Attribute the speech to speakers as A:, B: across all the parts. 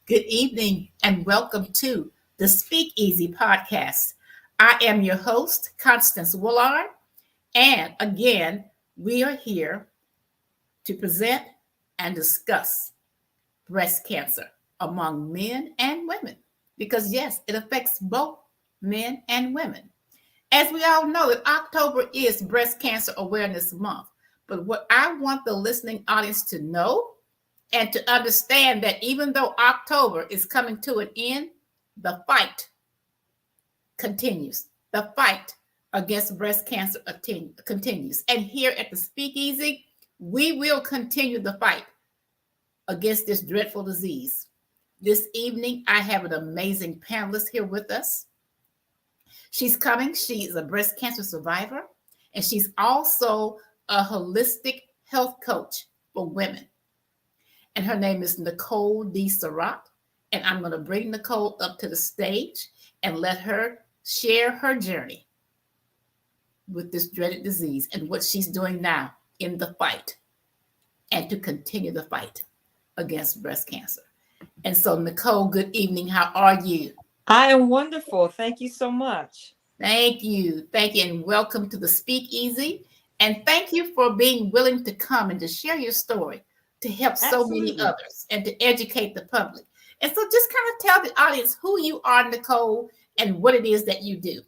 A: Good evening and welcome to the Speak Easy podcast. I am your host, Constance Willard, and again, we are here to present and discuss breast cancer among men and women because, yes, it affects both men and women. As we all know, that October is Breast Cancer Awareness Month. But what I want the listening audience to know and to understand that even though October is coming to an end, the fight continues. The fight against breast cancer continues. And here at the Speakeasy, we will continue the fight against this dreadful disease. This evening, I have an amazing panelist here with us. She's coming. She's a breast cancer survivor, and she's also a holistic health coach for women. And her name is Nicolle D Surratt. And I'm going to bring Nicolle up to the stage and let her share her journey with this dreaded disease and what she's doing now in the fight and to continue the fight against breast cancer. And so, Nicolle, good evening. How are you?
B: I am wonderful. Thank you so much.
A: Thank you. Thank you. And welcome to the Speakeasy. And thank you for being willing to come and to share your story to help so many others and to educate the public. And so just kind of tell the audience who you are, Nicolle, and what it is that you do.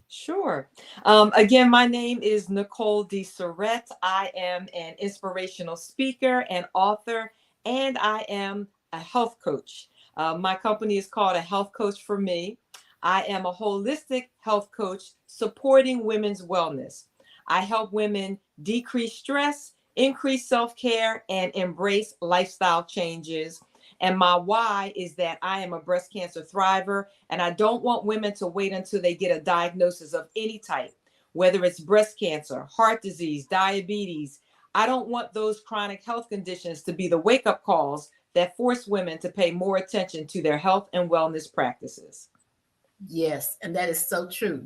B: Sure. Again, my name is Nicolle D Surratt. I am an inspirational speaker and author, and I am a health coach. My company is called A Health Coach for Me. I am a holistic health coach supporting women's wellness. I help women decrease stress, increase self-care, and embrace lifestyle changes. And my why is that I am a breast cancer thriver, and I don't want women to wait until they get a diagnosis of any type, whether it's breast cancer, heart disease, diabetes. I don't want those chronic health conditions to be the wake-up calls that force women to pay more attention to their health and wellness practices.
A: Yes, and that is so true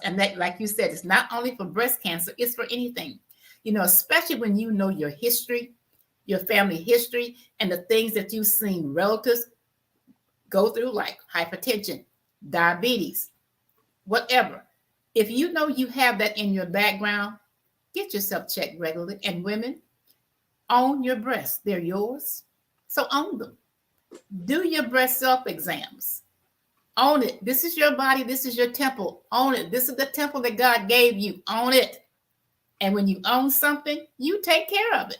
A: and that, like you said, it's not only for breast cancer, it's for anything. Especially when you know your history, your family history, and the things that you've seen relatives go through, like hypertension, diabetes, whatever. If you know you have that in your background, get yourself checked regularly. And women, own your breasts. They're yours, so own them. Do your breast self-exams. Own it. This is your body. This is your temple. Own it. This is the temple that God gave you. Own it. And when you own something, you take care of it.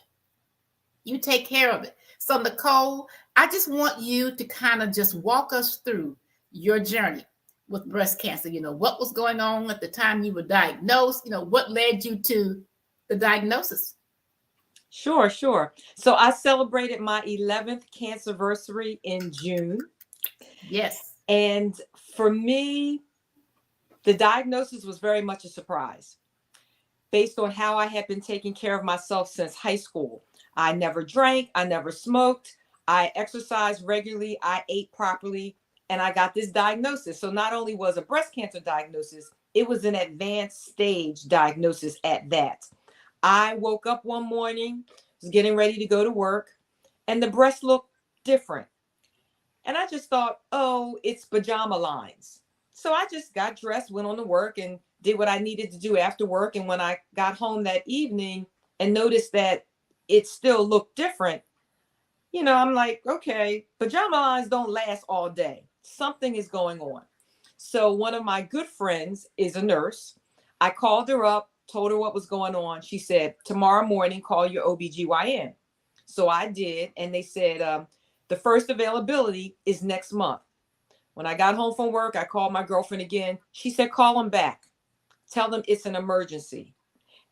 A: You take care of it. So, Nicolle, I just want you to kind of just walk us through your journey with breast cancer. What was going on at the time you were diagnosed? What led you to the diagnosis?
B: Sure. So I celebrated my 11th cancerversary in June.
A: Yes.
B: And for me, the diagnosis was very much a surprise based on how I had been taking care of myself since high school. I never drank, I never smoked, I exercised regularly, I ate properly, and I got this diagnosis. So not only was a breast cancer diagnosis, it was an advanced stage diagnosis at that. I woke up one morning, was getting ready to go to work, and the breast looked different. And I just thought, oh, it's pajama lines. So I just got dressed, went on to work, and did what I needed to do after work. And when I got home that evening and noticed that it still looked different, I'm like, okay, pajama lines don't last all day. Something is going on. So one of my good friends is a nurse. I called her up, told her what was going on. She said, tomorrow morning, call your OBGYN. So I did. And they said, the first availability is next month. When I got home from work, I called my girlfriend again. She said, call them back. Tell them it's an emergency.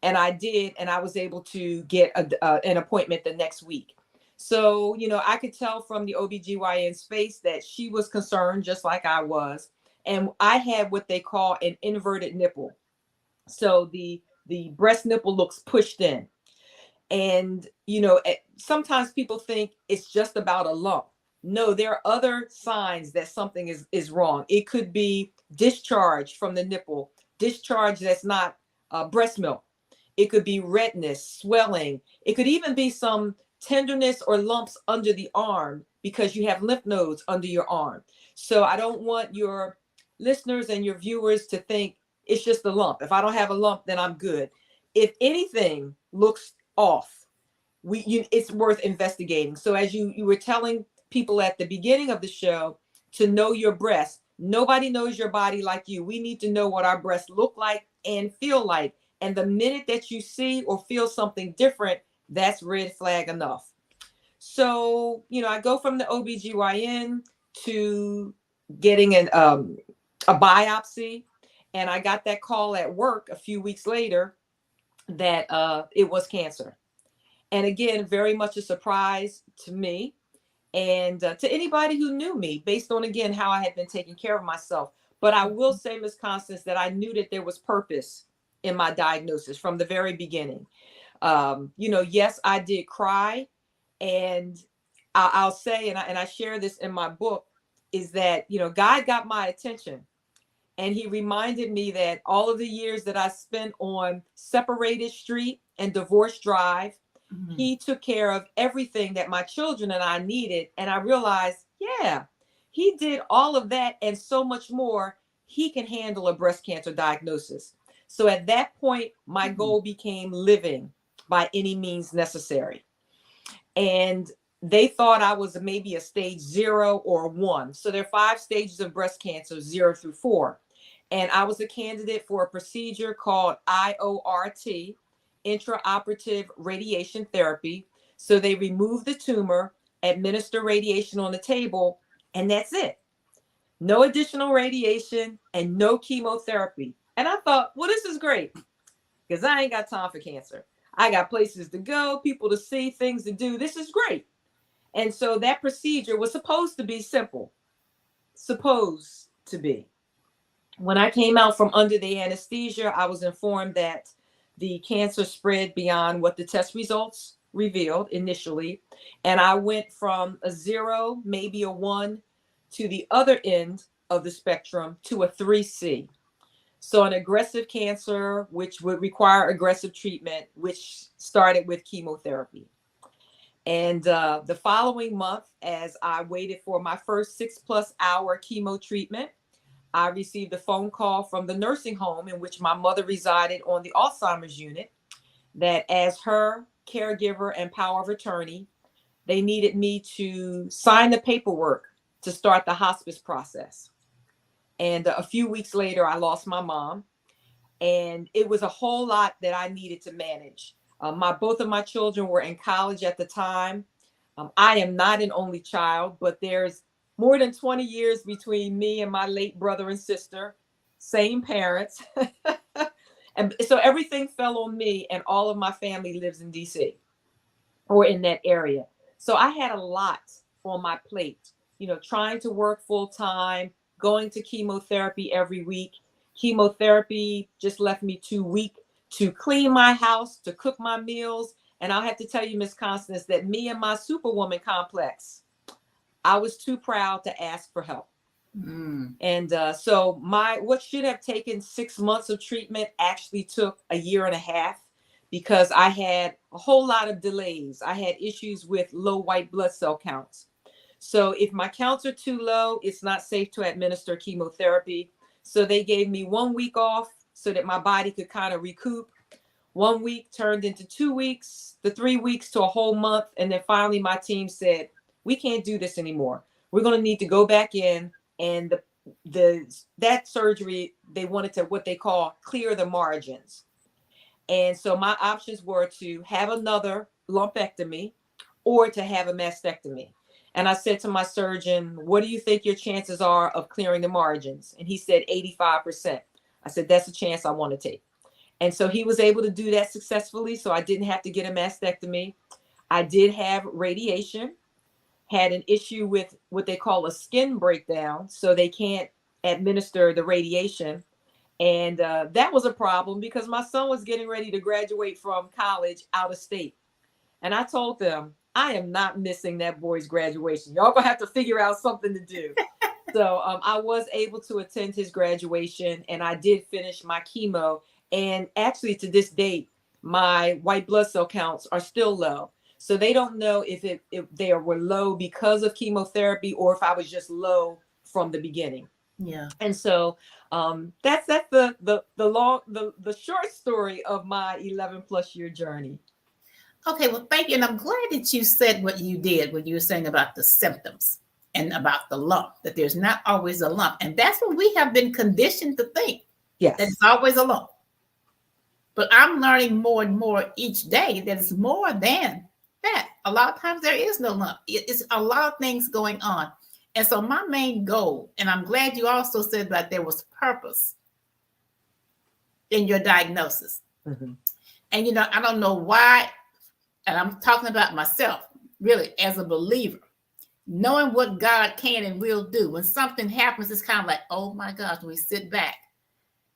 B: And I did. And I was able to get an appointment the next week. So, I could tell from the OBGYN's face that she was concerned just like I was. And I had what they call an inverted nipple. So the breast nipple looks pushed in. And, sometimes people think it's just about a lump. No, there are other signs that something is wrong. It could be discharge from the nipple, discharge that's not breast milk. It could be redness, swelling. It could even be some tenderness or lumps under the arm because you have lymph nodes under your arm. So I don't want your listeners and your viewers to think it's just a lump. If I don't have a lump, then I'm good. If anything looks off, it's worth investigating. So as you were telling people at the beginning of the show to know your breast, nobody knows your body like you. We need to know what our breasts look like and feel like. And the minute that you see or feel something different, that's red flag enough. So, I go from the OBGYN to getting a biopsy. And I got that call at work a few weeks later that it was cancer. And again, very much a surprise to me and to anybody who knew me based on, again, how I had been taking care of myself. But I will say, Ms. Constance, that I knew that there was purpose in my diagnosis from the very beginning. Yes, I did cry. And I'll say, and I share this in my book, is that, God got my attention. And he reminded me that all of the years that I spent on Separated Street and Divorce Drive, he took care of everything that my children and I needed. And I realized, yeah, he did all of that and so much more. He can handle a breast cancer diagnosis. So at that point, my goal became living by any means necessary. And they thought I was maybe a stage 0 or 1. So there are 5 stages of breast cancer, 0 through 4. And I was a candidate for a procedure called IORT, intraoperative radiation therapy. So they remove the tumor, administer radiation on the table, and that's it. No additional radiation and no chemotherapy. And I thought, well, this is great because I ain't got time for cancer. I got places to go, people to see, things to do. This is great. And so that procedure was supposed to be simple. Supposed to be. When I came out from under the anesthesia, I was informed that the cancer spread beyond what the test results revealed initially. And I went from a 0, maybe a 1, to the other end of the spectrum to a 3C. So an aggressive cancer, which would require aggressive treatment, which started with chemotherapy. And the following month, as I waited for my first 6+ hour chemo treatment, I received a phone call from the nursing home in which my mother resided on the Alzheimer's unit that as her caregiver and power of attorney, they needed me to sign the paperwork to start the hospice process. And a few weeks later, I lost my mom. And it was a whole lot that I needed to manage. Both of my children were in college at the time. I am not an only child, but there's more than 20 years between me and my late brother and sister, same parents. And so everything fell on me, and all of my family lives in DC or in that area. So I had a lot on my plate, trying to work full time, going to chemotherapy every week. Chemotherapy just left me too weak to clean my house, to cook my meals. And I'll have to tell you, Miss Constance, that me and my superwoman complex, I was too proud to ask for help. And so what should have taken 6 months of treatment actually took a year and a half because I had a whole lot of delays. I had issues with low white blood cell counts. So if my counts are too low, it's not safe to administer chemotherapy. So they gave me 1 week off so that my body could kind of recoup. 1 week turned into 2 weeks, the 3 weeks to a whole month. And then finally my team said, we can't do this anymore. We're going to need to go back in. And that surgery, they wanted to what they call clear the margins. And so my options were to have another lumpectomy or to have a mastectomy. And I said to my surgeon, what do you think your chances are of clearing the margins? And he said 85%. I said, that's a chance I want to take. And so he was able to do that successfully. So I didn't have to get a mastectomy. I did have radiation, had an issue with what they call a skin breakdown. So they can't administer the radiation. And that was a problem because my son was getting ready to graduate from college out of state. And I told them, I am not missing that boy's graduation. Y'all gonna have to figure out something to do. So I was able to attend his graduation and I did finish my chemo. And actually to this date, my white blood cell counts are still low. So they don't know if they were low because of chemotherapy or if I was just low from the beginning.
A: Yeah.
B: And so that's the short story of my 11 plus year journey.
A: Okay, well, thank you. And I'm glad that you said what you did when you were saying about the symptoms and about the lump, that there's not always a lump. And that's what we have been conditioned to think, that
B: Yes.
A: it's always a lump. But I'm learning more and more each day that it's more than that. A lot of times there is no lump. It's a lot of things going on. And so my main goal, and I'm glad you also said that there was purpose in your diagnosis.
B: Mm-hmm.
A: And, you know, I don't know why, and I'm talking about myself, really, as a believer, knowing what God can and will do. When something happens, it's kind of like, oh my gosh, we sit back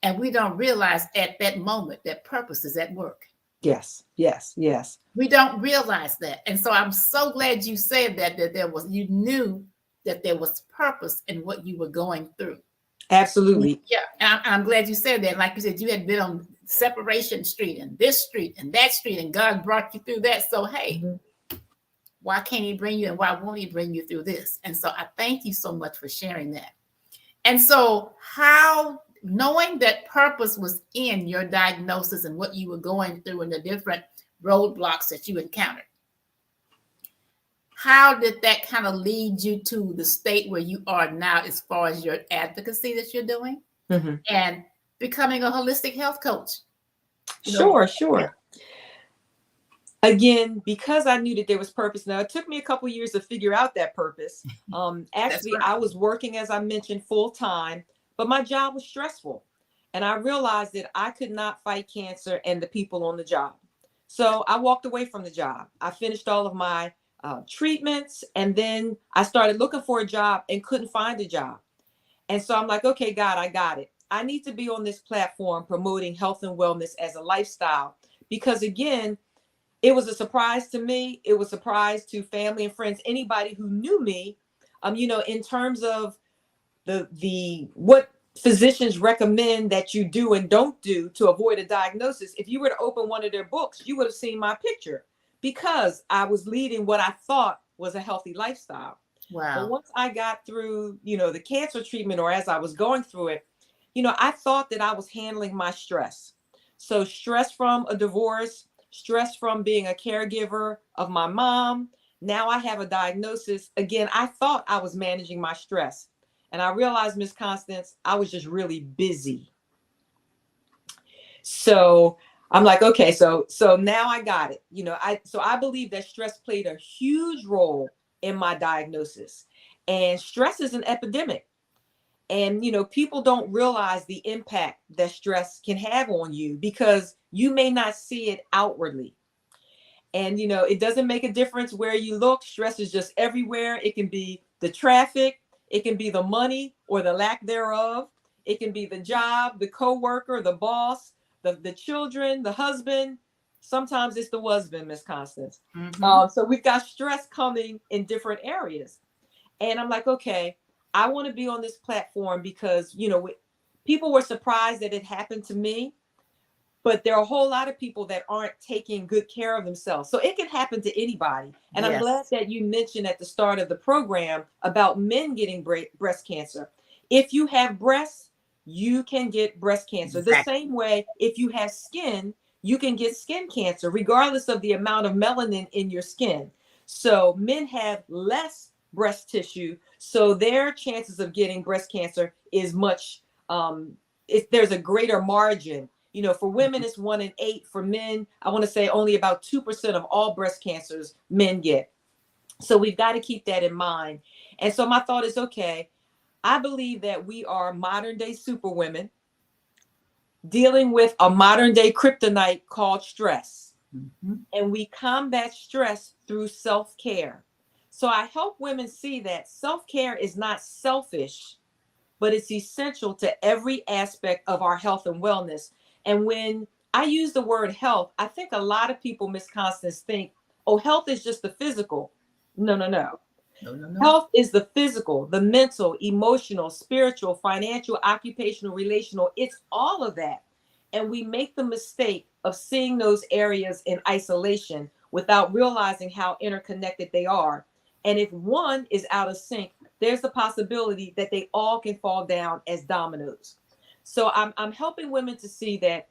A: and we don't realize at that moment that purpose is at work.
B: Yes, yes, yes.
A: We don't realize that. And so I'm so glad you said that you knew that there was purpose in what you were going through.
B: Absolutely.
A: Yeah. And I'm glad you said that. Like you said, you had been on Separation Street and this street and that street, and God brought you through that. So, hey, mm-hmm. Why can't he bring you and why won't he bring you through this? And so I thank you so much for sharing that. And so knowing that purpose was in your diagnosis and what you were going through and the different roadblocks that you encountered, how did that kind of lead you to the state where you are now as far as your advocacy that you're doing mm-hmm. and becoming a holistic health coach?
B: Sure. Again, because I knew that there was purpose. Now, it took me a couple of years to figure out that purpose. Actually, right. I was working, as I mentioned, full time, but my job was stressful. And I realized that I could not fight cancer and the people on the job. So I walked away from the job. I finished all of my treatments, and then I started looking for a job and couldn't find a job. And so I'm like, okay, God, I got it. I need to be on this platform promoting health and wellness as a lifestyle, because again, it was a surprise to me. It was a surprise to family and friends, anybody who knew me, in terms of the what physicians recommend that you do and don't do to avoid a diagnosis. If you were to open one of their books, you would have seen my picture, because I was leading what I thought was a healthy lifestyle.
A: Wow.
B: But once I got through, the cancer treatment, or as I was going through it, I thought that I was handling my stress. So stress from a divorce, stress from being a caregiver of my mom. Now I have a diagnosis. Again, I thought I was managing my stress. And I realized, Ms. Constance, I was just really busy. So I'm like, okay, so now I got it. I believe that stress played a huge role in my diagnosis. And stress is an epidemic. And, people don't realize the impact that stress can have on you, because you may not see it outwardly. And, it doesn't make a difference where you look. Stress is just everywhere. It can be the traffic. It can be the money or the lack thereof. It can be the job, the coworker, the boss, the children, the husband. Sometimes it's the husband, Ms. Constance. Mm-hmm. So we've got stress coming in different areas. And I'm like, okay, I want to be on this platform because, people were surprised that it happened to me, but there are a whole lot of people that aren't taking good care of themselves. So it can happen to anybody. And yes. I'm glad that you mentioned at the start of the program about men getting breast cancer. If you have breasts, you can get breast cancer. Exactly. The same way, if you have skin, you can get skin cancer, regardless of the amount of melanin in your skin. So men have less breast tissue, so their chances of getting breast cancer is much, there's a greater margin. For women, it's 1 in 8. For men, I want to say only about 2% of all breast cancers men get. So we've got to keep that in mind. And so my thought is, okay, I believe that we are modern day superwomen dealing with a modern day kryptonite called stress. Mm-hmm. And we combat stress through self-care. So I help women see that self-care is not selfish, but it's essential to every aspect of our health and wellness. And when I use the word health, I think a lot of people, Ms. Constance, think, oh, health is just the physical. No. Health is the physical, the mental, emotional, spiritual, financial, occupational, relational. It's all of that. And we make the mistake of seeing those areas in isolation without realizing how interconnected they are. And if one is out of sync, there's the possibility that they all can fall down as dominoes. So I'm helping women to see that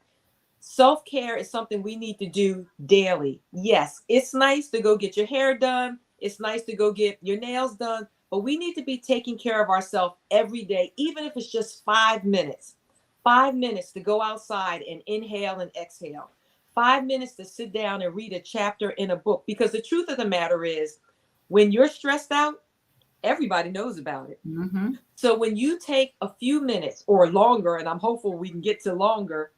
B: self-care is something we need to do daily. Yes, it's nice to go get your hair done. It's nice to go get your nails done, but we need to be taking care of ourselves every day, even if it's just 5 minutes. 5 minutes to go outside and inhale and exhale. 5 minutes to sit down and read a chapter in a book. Because the truth of the matter is, when you're stressed out, everybody knows about it.
A: Mm-hmm.
B: So when you take a few minutes or longer, and I'm hopeful we can get to longer,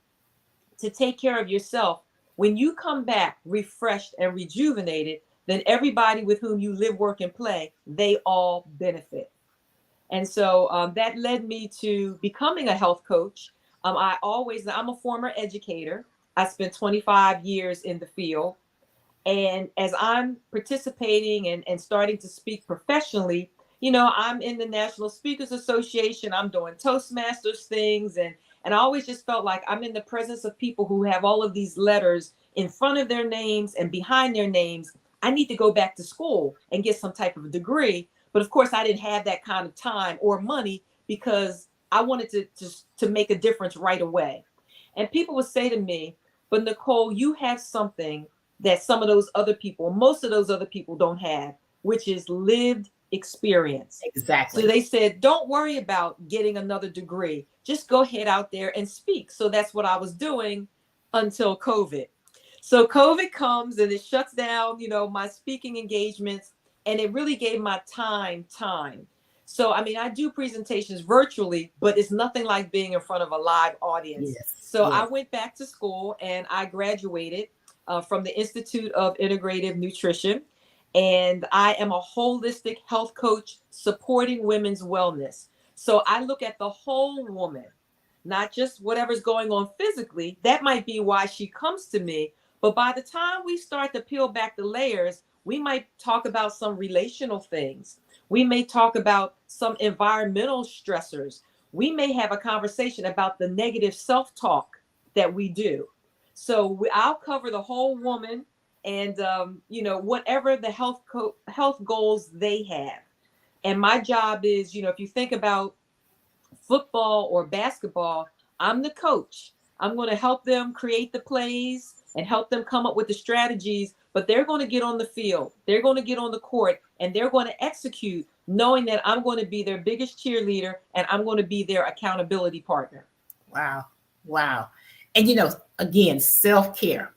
B: to take care of yourself, when you come back refreshed and rejuvenated, then everybody with whom you live, work, and play, they all benefit. And so that led me to becoming a health coach. I'm a former educator. I spent 25 years in the field. And as I'm participating and starting to speak professionally, I'm in the National Speakers Association. I'm doing Toastmasters things. And I always just felt like I'm in the presence of people who have all of these letters in front of their names and behind their names. I need to go back to school and get some type of a degree. But of course, I didn't have that kind of time or money because I wanted to make a difference right away. And people would say to me, but Nicolle, you have something that most of those other people don't have, which is lived experience.
A: Exactly.
B: So they said, don't worry about getting another degree. Just go ahead out there and speak. So that's what I was doing until COVID. So COVID comes and it shuts down, my speaking engagements, and it really gave my time. So, I do presentations virtually, but it's nothing like being in front of a live audience.
A: Yes.
B: So
A: yes.
B: I went back to school and I graduated from the Institute of Integrative Nutrition. And I am a holistic health coach supporting women's wellness. So I look at the whole woman, not just whatever's going on physically. That might be why she comes to me. But by the time we start to peel back the layers, we might talk about some relational things. We may talk about some environmental stressors. We may have a conversation about the negative self-talk that we do. So I'll cover the whole woman and, whatever the health goals they have. And my job is, if you think about football or basketball, I'm the coach. I'm going to help them create the plays and help them come up with the strategies, but they're going to get on the field. They're going to get on the court and they're going to execute, knowing that I'm going to be their biggest cheerleader and I'm going to be their accountability partner.
A: Wow. And, again, self-care.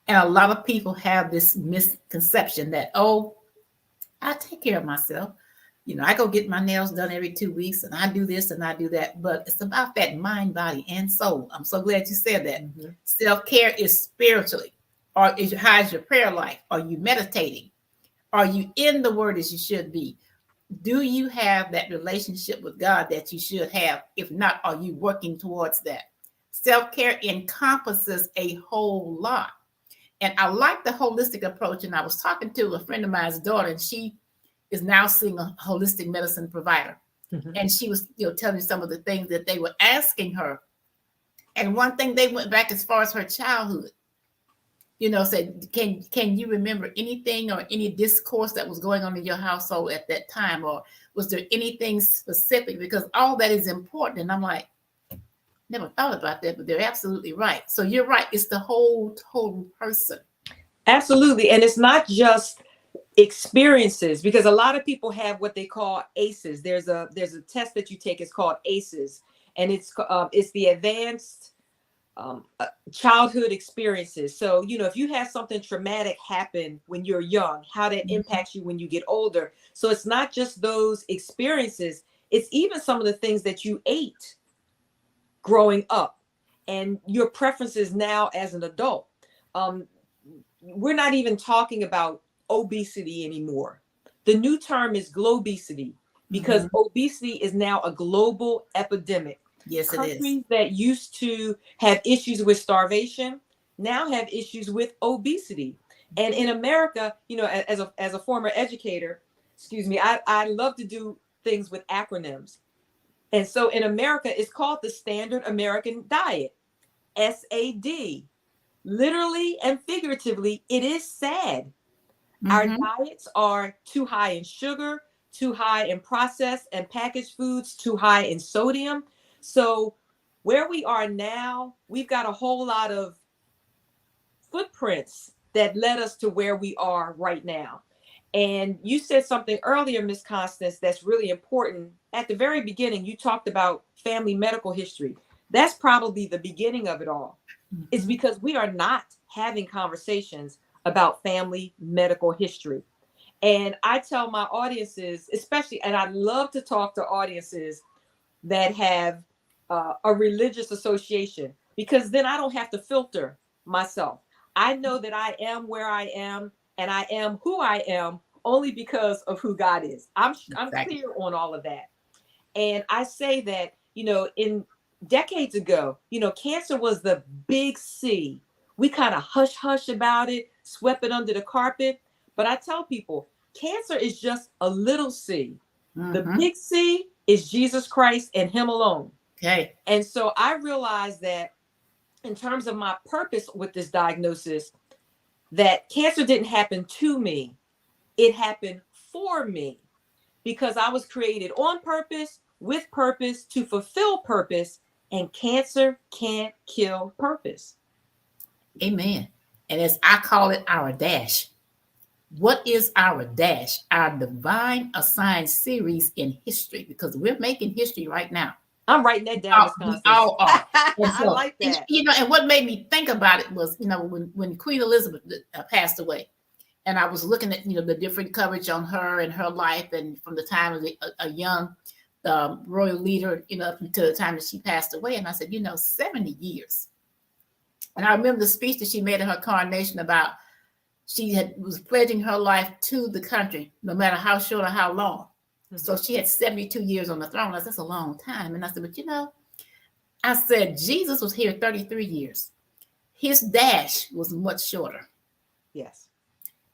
A: And a lot of people have this misconception that, I take care of myself. I go get my nails done every 2 weeks and I do this and I do that. But it's about that mind, body, and soul. I'm so glad you said that. Mm-hmm. Self-care is spiritually. Or how's your prayer life? Are you meditating? Are you in the word as you should be? Do you have that relationship with God that you should have? If not, are you working towards that? Self-care encompasses a whole lot. And I like the holistic approach. And I was talking to a friend of mine's daughter, and she is now seeing a holistic medicine provider. Mm-hmm. And she was, telling me some of the things that they were asking her. And one thing, they went back as far as her childhood. Said, can you remember anything or any discourse that was going on in your household at that time? Or was there anything specific? Because all that is important. And I'm like, never thought about that, but they're absolutely right. So you're right. It's the whole total person.
B: Absolutely. And it's not just experiences, because a lot of people have what they call ACEs. There's a test that you take. It's called ACEs, and it's the advanced childhood experiences. So, if you have something traumatic happen when you're young, how that impacts you when you get older. So it's not just those experiences. It's even some of the things that you ate growing up and your preferences now as an adult. We're not even talking about obesity anymore. The new term is globesity, because obesity is now a global epidemic.
A: Yes, it is.
B: Countries that used to have issues with starvation now have issues with obesity. And in America, as a former educator, I love to do things with acronyms. And so in America, it's called the Standard American Diet. SAD. Literally and figuratively, it is sad. Our
A: Mhm.
B: diets are too high in sugar, too high in processed and packaged foods, too high in sodium. So where we are now, we've got a whole lot of footprints that led us to where we are right now. And you said something earlier, Miss Constance, that's really important. At the very beginning, you talked about family medical history. That's probably the beginning of it all. It's
A: Mhm.
B: because we are not having conversations about family medical history. And I tell my audiences, especially, and I love to talk to audiences that have a religious association, because then I don't have to filter myself. I know that I am where I am and I am who I am only because of who God is. I'm
A: Exactly.
B: clear on all of that. And I say that, in decades ago, cancer was the big C. We kind of hush hush about it, swept it under the carpet. But I tell people, cancer is just a little c. The
A: Mhm.
B: big C is Jesus Christ and Him alone.
A: Okay.
B: And so I realized that in terms of my purpose with this diagnosis, that cancer didn't happen to me, it happened for me, because I was created on purpose, with purpose, to fulfill purpose, and cancer can't kill purpose.
A: Amen. And as I call it, our dash. What is our dash? Our divine assigned series in history, because we're making history right now.
B: I'm writing that down, Miss
A: We
B: Constance.
A: all are. And
B: I
A: so,
B: like that.
A: and what made me think about it was, when Queen Elizabeth passed away, and I was looking at, the different coverage on her and her life, and from the time of a young royal leader, up until the time that she passed away. And I said, 70 years. And I remember the speech that she made in her coronation about was pledging her life to the country, no matter how short or how long. Mm-hmm. So she had 72 years on the throne. I said, that's a long time. And I said, but I said, Jesus was here 33 years. His dash was much shorter.
B: Yes.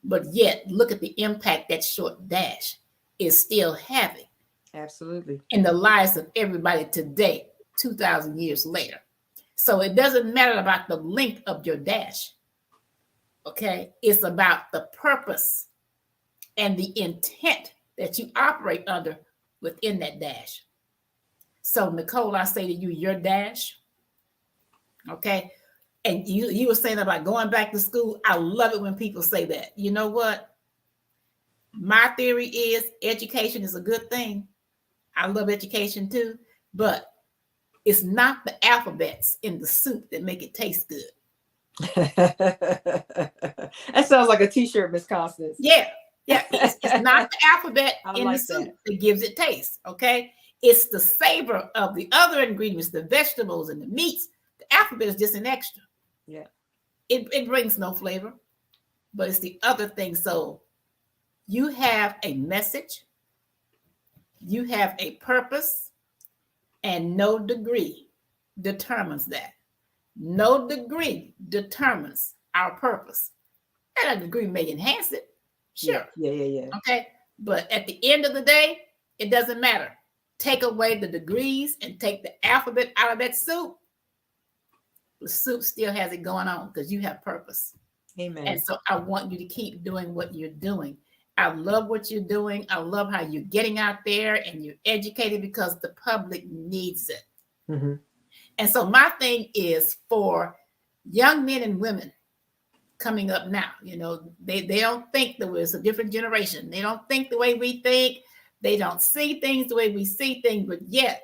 A: But yet, look at the impact that short dash is still having.
B: Absolutely.
A: In the lives of everybody today, 2,000 years later. So it doesn't matter about the length of your dash. Okay? It's about the purpose and the intent that you operate under within that dash. So, Nicolle, I say to you, your dash, okay? And you were saying about going back to school. I love it when people say that. You know what? My theory is education is a good thing. I love education too, but it's not the alphabets in the soup that make it taste good.
B: That sounds like a t-shirt, Miss Constance.
A: Yeah. It's not the alphabet in the soup that gives it taste, okay? It's the savor of the other ingredients, the vegetables and the meats. The alphabet is just an extra.
B: Yeah.
A: It brings no flavor, but it's the other thing. So you have a message, you have a purpose, and no degree determines that. No degree determines our purpose. And a degree may enhance it. Sure.
B: Yeah.
A: Okay. But at the end of the day, it doesn't matter. Take away the degrees and take the alphabet out of that soup. The soup still has it going on because you have purpose.
B: Amen.
A: And so I want you to keep doing what you're doing. I love what you're doing. I love how you're getting out there and you're educated because the public needs it.
B: Mm-hmm.
A: And so my thing is for young men and women coming up now, they don't think that it's a different generation. They don't think the way we think. They don't see things the way we see things, but yet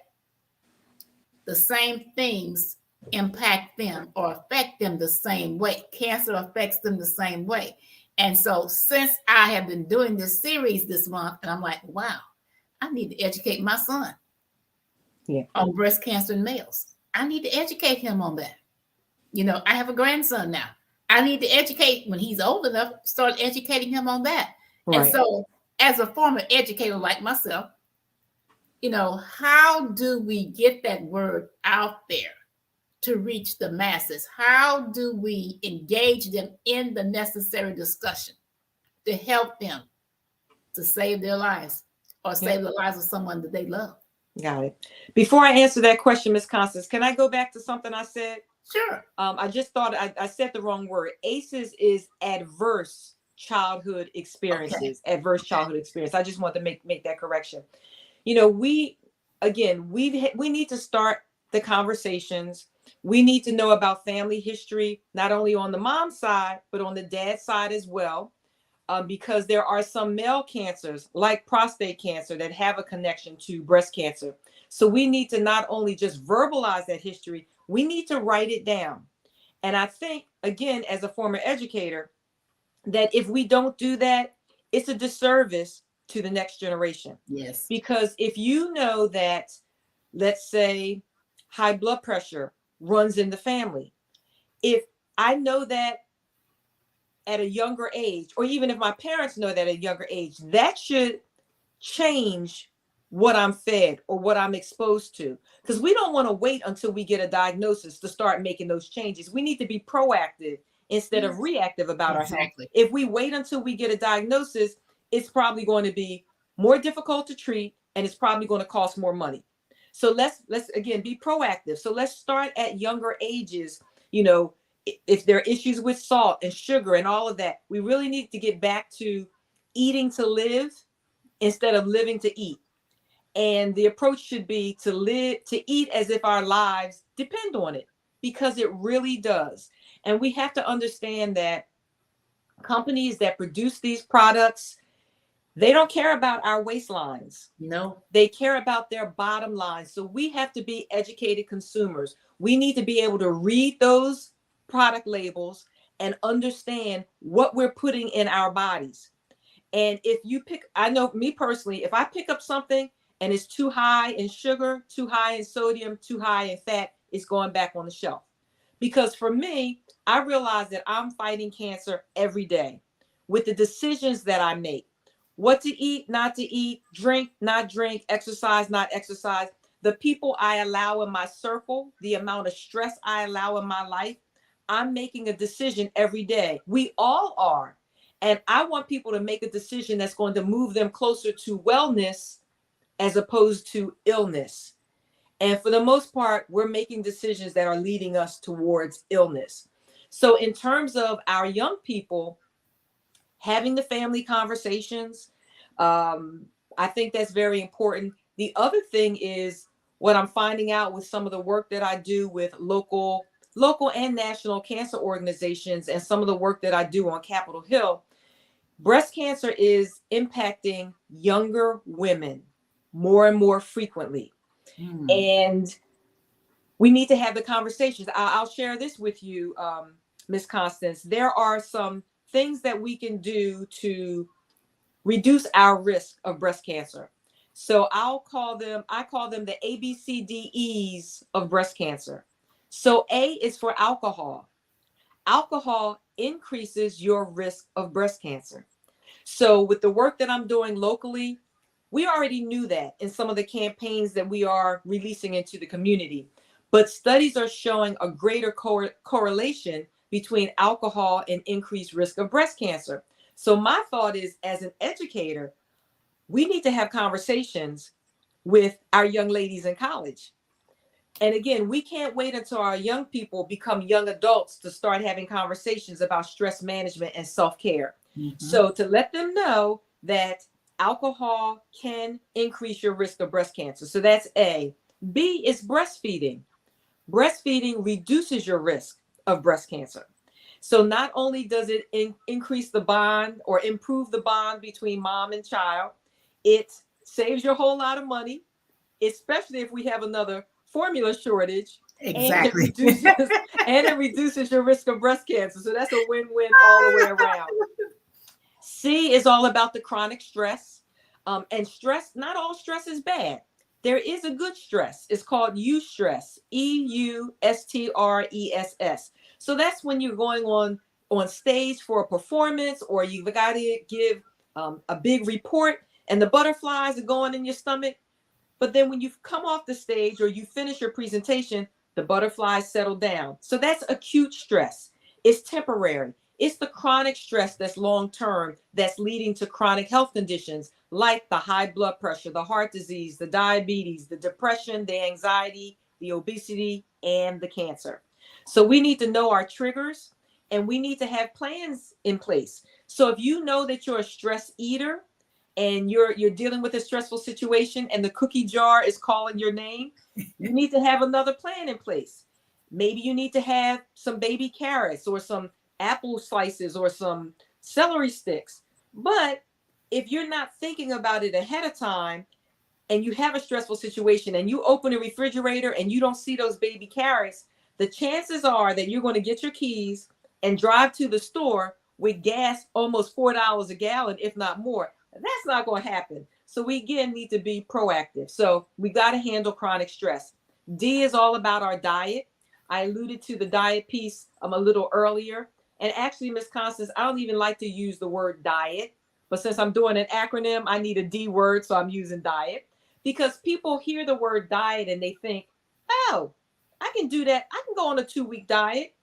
A: the same things impact them or affect them the same way. Cancer affects them the same way. And so since I have been doing this series this month, and I'm like, wow, I need to educate my son on breast cancer in males. I need to educate him on that. I have a grandson now. I need to educate when he's old enough, start educating him on that. Right. And so as a former educator like myself, how do we get that word out there to reach the masses? How do we engage them in the necessary discussion to help them to save their lives or save the lives of someone that they love?
B: Got it. Before I answer that question, Ms. Constance, can I go back to something I said?
A: Sure.
B: I just thought I said the wrong word. ACEs is adverse childhood
A: Okay.
B: experiences. Adverse
A: Okay.
B: childhood experience. I just want to make that correction. You know, we need to start the conversations. We need to know about family history, not only on the mom side, but on the dad side as well. Because there are some male cancers, like prostate cancer, that have a connection to breast cancer. So we need to not only just verbalize that history, we need to write it down. And I think, again, as a former educator, that if we don't do that, it's a disservice to the next generation.
A: Yes.
B: Because if you know that, let's say, high blood pressure runs in the family, if I know that at a younger age, or even if my parents know that at a younger age, that should change what I'm fed or what I'm exposed to. Because we don't want to wait until we get a diagnosis to start making those changes. We need to be proactive instead of
A: Yes.
B: reactive about our health.
A: Exactly.
B: If we wait until we get a diagnosis, it's probably going to be more difficult to treat, and it's probably going to cost more money. So let's again be proactive. So let's start at younger ages. You know, if there are issues with salt and sugar and all of that, we really need to get back to eating to live instead of living to eat. And the approach should be to eat as if our lives depend on it, because it really does. And we have to understand that companies that produce these products, they don't care about our waistlines.
A: No.
B: They care about their bottom line. So we have to be educated consumers. We need to be able to read those product labels and understand what we're putting in our bodies. And if you I know me personally, if I pick up something and it's too high in sugar, too high in sodium, too high in fat, it's going back on the shelf. Because for me, I realize that I'm fighting cancer every day with the decisions that I make. What to eat, not to eat, drink, not drink, exercise, not exercise. The people I allow in my circle, the amount of stress I allow in my life, I'm making a decision every day. We all are. And I want people to make a decision that's going to move them closer to wellness as opposed to illness. And for the most part, we're making decisions that are leading us towards illness. So in terms of our young people, having the family conversations, I think that's very important. The other thing is what I'm finding out with some of the work that I do with local and national cancer organizations, and some of the work that I do on Capitol Hill. Breast cancer is impacting younger women more and more frequently.
A: Mm.
B: And we need to have the conversations. I'll share this with you, Ms. Constance. There are some things that we can do to reduce our risk of breast cancer. So I call them the ABCDEs of breast cancer. So A is for alcohol. Alcohol increases your risk of breast cancer. So with the work that I'm doing locally, we already knew that in some of the campaigns that we are releasing into the community. But studies are showing a greater correlation between alcohol and increased risk of breast cancer. So my thought is, as an educator, we need to have conversations with our young ladies in college. And again, we can't wait until our young people become young adults to start having conversations about stress management and self-care.
A: Mm-hmm.
B: So to let them know that alcohol can increase your risk of breast cancer. So that's A. B is breastfeeding. Breastfeeding reduces your risk of breast cancer. So not only does it increase the bond or improve the bond between mom and child, it saves you a whole lot of money, especially if we have another formula shortage.
A: Exactly.
B: And it reduces your risk of breast cancer. So that's a win-win all the way around. C is all about the chronic stress. And stress, not all stress is bad. There is a good stress. It's called eustress, EUSTRESS. So that's when you're going on stage for a performance, or you've got to give a big report and the butterflies are going in your stomach. But then when you come off the stage or you finish your presentation, the butterflies settle down. So that's acute stress. It's temporary. It's the chronic stress that's long-term, that's leading to chronic health conditions like the high blood pressure, the heart disease, the diabetes, the depression, the anxiety, the obesity, and the cancer. So we need to know our triggers, and we need to have plans in place. So if you know that you're a stress eater and you're dealing with a stressful situation and the cookie jar is calling your name, you need to have another plan in place. Maybe you need to have some baby carrots or some apple slices or some celery sticks. But if you're not thinking about it ahead of time, and you have a stressful situation and you open a refrigerator and you don't see those baby carrots, the chances are that you're going to get your keys and drive to the store with gas almost $4 a gallon, if not more. That's not going to happen. So we again need to be proactive. So we got to handle chronic stress. D is all about our diet. I alluded to the diet piece a little earlier. And actually, Miss Constance, I don't even like to use the word diet. But since I'm doing an acronym, I need a D word, so I'm using diet. Because people hear the word diet and they think, oh, I can do that. I can go on a 2-week diet.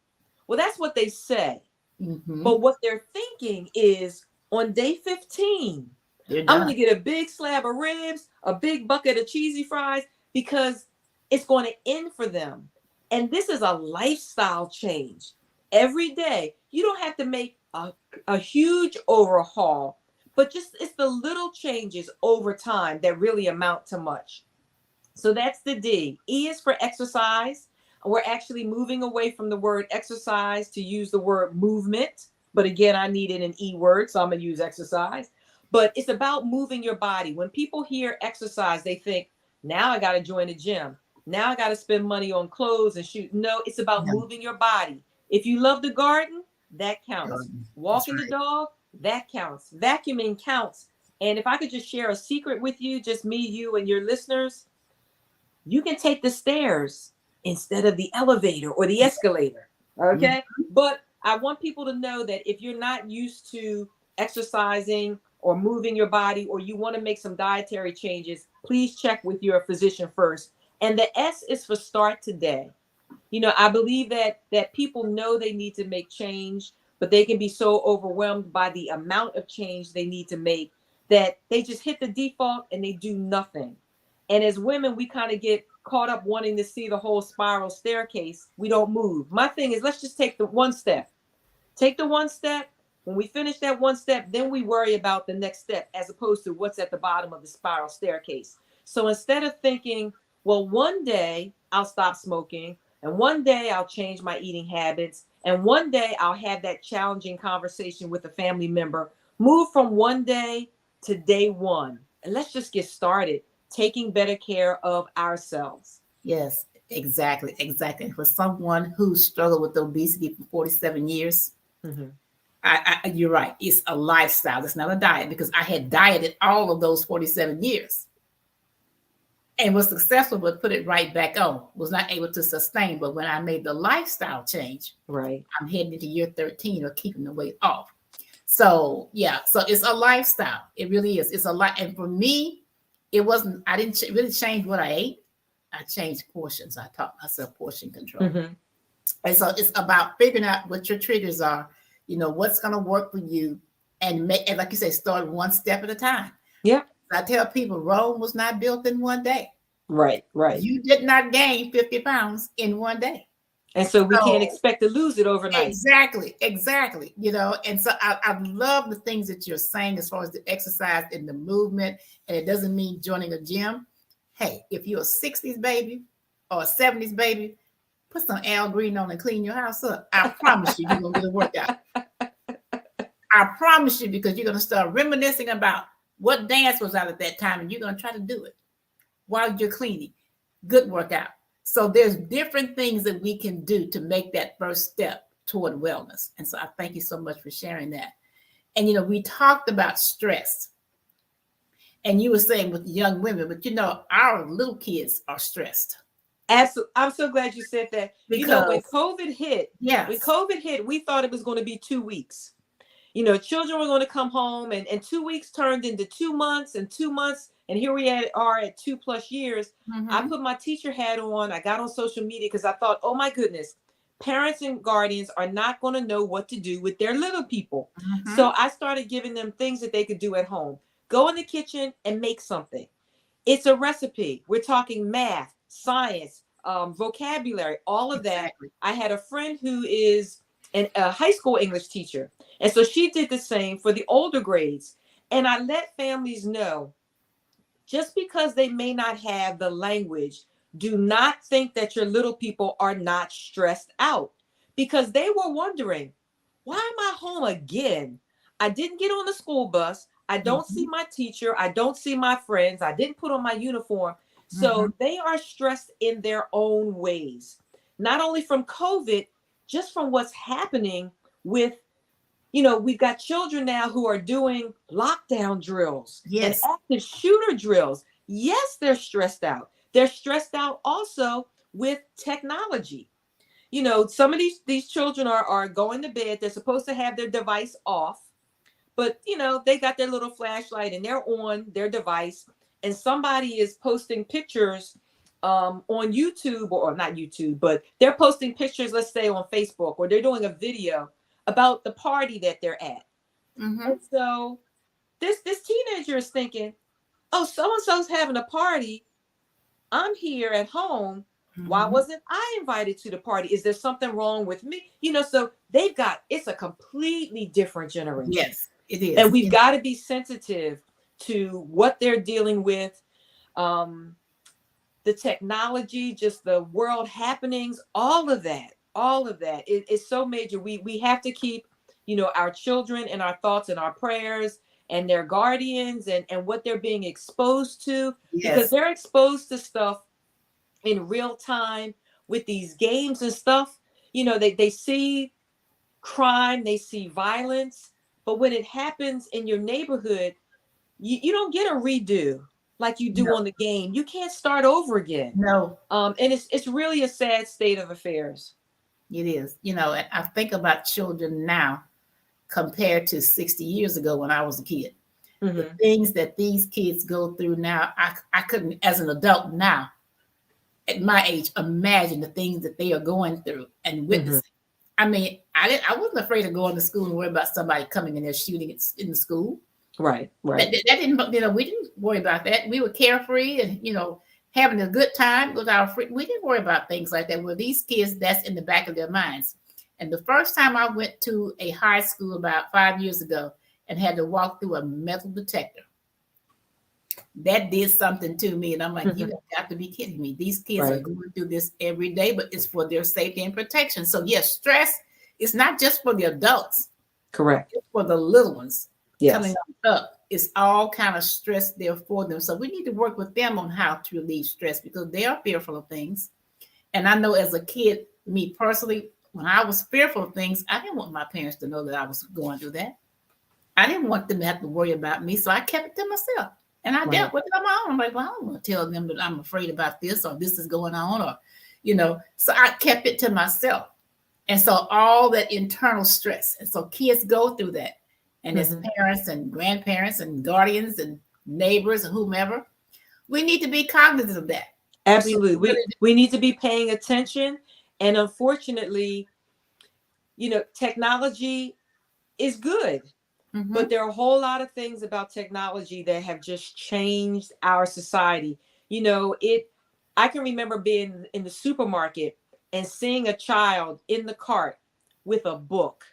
B: Well, that's what they say.
A: Mm-hmm.
B: But what they're thinking is on day 15, I'm going to get a big slab of ribs, a big bucket of cheesy fries, because it's going to end for them. And this is a lifestyle change. Every day, you don't have to make a huge overhaul, but just it's the little changes over time that really amount to much. So that's the D. E is for exercise. We're actually moving away from the word exercise to use the word movement. But again, I needed an E word, so I'm going to use exercise. But it's about moving your body. When people hear exercise, they think, now I got to join the gym. Now I got to spend money on clothes and shoot. No, it's about moving your body. If you love the garden, that counts. Walking the dog, that counts. Vacuuming counts. And if I could just share a secret with you, just me, you, and your listeners, you can take the stairs instead of the elevator or the escalator. Okay. Mm-hmm. But I want people to know that if you're not used to exercising or moving your body, or you want to make some dietary changes, please check with your physician first. And the S is for start today. You know, I believe that people know they need to make change, but they can be so overwhelmed by the amount of change they need to make that they just hit the default and they do nothing. And as women, we kind of get caught up wanting to see the whole spiral staircase. We don't move. My thing is, let's just take the one step. Take the one step. When we finish that one step, then we worry about the next step, as opposed to what's at the bottom of the spiral staircase. So instead of thinking, well, one day I'll stop smoking, and one day I'll change my eating habits, and one day I'll have that challenging conversation with a family member, move from one day to day one. And let's just get started taking better care of ourselves.
A: Yes, exactly. For someone who struggled with obesity for 47 years, mm-hmm. You're right. It's a lifestyle. It's not a diet, because I had dieted all of those 47 years and was successful, but put it right back on. Was not able to sustain. But when I made the lifestyle change,
B: right,
A: I'm heading into year 13 of keeping the weight off. So yeah, so it's a lifestyle. It really is. It's a lot. And for me, it wasn't. I didn't really change what I ate. I changed portions. I taught myself portion control. Mm-hmm. And so it's about figuring out what your triggers are. You know, what's going to work for you, and like you say, start one step at a time.
B: Yeah.
A: I tell people, Rome was not built in one day.
B: Right.
A: You did not gain 50 pounds in one day.
B: And so we can't expect to lose it overnight.
A: Exactly. You know, and so I love the things that you're saying as far as the exercise and the movement. And it doesn't mean joining a gym. Hey, if you're a 60s baby or a 70s baby, put some Al Green on and clean your house up. I promise you, you're going to get a workout. I promise you, because you're going to start reminiscing about what dance was out at that time, and you're going to try to do it while you're cleaning. Good workout. So there's different things that we can do to make that first step toward wellness. And so I thank you so much for sharing that. And, you know, we talked about stress. And you were saying with young women, but, you know, our little kids are stressed.
B: Absolutely. I'm so glad you said that. Because, you know, when COVID hit, we thought it was going to be 2 weeks. You know, children were going to come home, and 2 weeks turned into 2 months, and 2 months. And here we are at 2+ years. Mm-hmm. I put my teacher hat on. I got on social media because I thought, oh, my goodness, parents and guardians are not going to know what to do with their little people. Mm-hmm. So I started giving them things that they could do at home. Go in the kitchen and make something. It's a recipe. We're talking math, science, vocabulary, all of that.
A: Exactly.
B: I had a friend who is a high school English teacher. And so she did the same for the older grades. And I let families know, just because they may not have the language, do not think that your little people are not stressed out, because they were wondering, why am I home again? I didn't get on the school bus. I don't see
A: Mhm.
B: my teacher. I don't see my friends. I didn't put on my uniform. So
A: Mhm.
B: they are stressed in their own ways, not only from COVID, just from what's happening with, we've got children now who are doing lockdown drills and
A: Yes.
B: active shooter drills. Yes, they're stressed out. They're stressed out also with technology. Some of these children are going to bed. They're supposed to have their device off, but they got their little flashlight and they're on their device, and somebody is posting pictures on YouTube, or not YouTube, but they're posting pictures, let's say on Facebook, or they're doing a video about the party that they're at.
A: Mhm.
B: And so this teenager is thinking, oh, so and so's having a party. I'm here at home. Why
A: Mhm.
B: wasn't I invited to the party? Is there something wrong with me? So it's a completely different generation.
A: Yes, it is.
B: And we've got to be sensitive to what they're dealing with, the technology, just the world happenings, all of that is so major. We have to keep, our children in our thoughts and our prayers, and their guardians, and what they're being exposed to, because
A: Yes.
B: they're exposed to stuff in real time with these games and stuff. They see crime, they see violence, but when it happens in your neighborhood, you don't get a redo like you do
A: No.
B: on the game. You can't start over again.
A: No.
B: And it's really a sad state of affairs.
A: It is. And I think about children now compared to 60 years ago when I was a kid. The
B: Mm-hmm.
A: things that these kids go through now, I couldn't, as an adult now, at my age, imagine the things that they are going through and
B: Mm-hmm.
A: witnessing. I mean, I wasn't afraid of going to school and worry about somebody coming in there shooting in the school.
B: Right,
A: That,
B: right.
A: that didn't, we didn't worry about that. We were carefree and, having a good time with our friends. We didn't worry about things like that. Well, these kids, that's in the back of their minds. And the first time I went to a high school about 5 years ago and had to walk through a metal detector, that did something to me. And I'm like, you
B: Mm-hmm.
A: have got to be kidding me. These kids are
B: Right.
A: going through this every day, but it's for their safety and protection. So, yes, stress is not just for the adults,
B: Correct.
A: it's for the little ones coming
B: Yes.
A: up. It's all kind of stress there for them. So, we need to work with them on how to relieve stress because they are fearful of things. And I know as a kid, me personally, when I was fearful of things, I didn't want my parents to know that I was going through that. I didn't want them to have to worry about me, so I kept it to myself. And I
B: Right.
A: dealt with it on my own. I'm like, well, I don't want to tell them that I'm afraid about this or this is going on, or, so I kept it to myself. And so all that internal stress. And so kids go through that. And as
B: Mm-hmm.
A: parents and grandparents and guardians and neighbors and whomever, we need to be cognizant of that. We
B: Absolutely. We
A: really
B: we need to be paying attention. And unfortunately, technology is good.
A: do.
B: But
A: Mhm.
B: there are a whole lot of things about technology that have just changed our society. I can remember being in the supermarket and seeing a child in the cart with a book.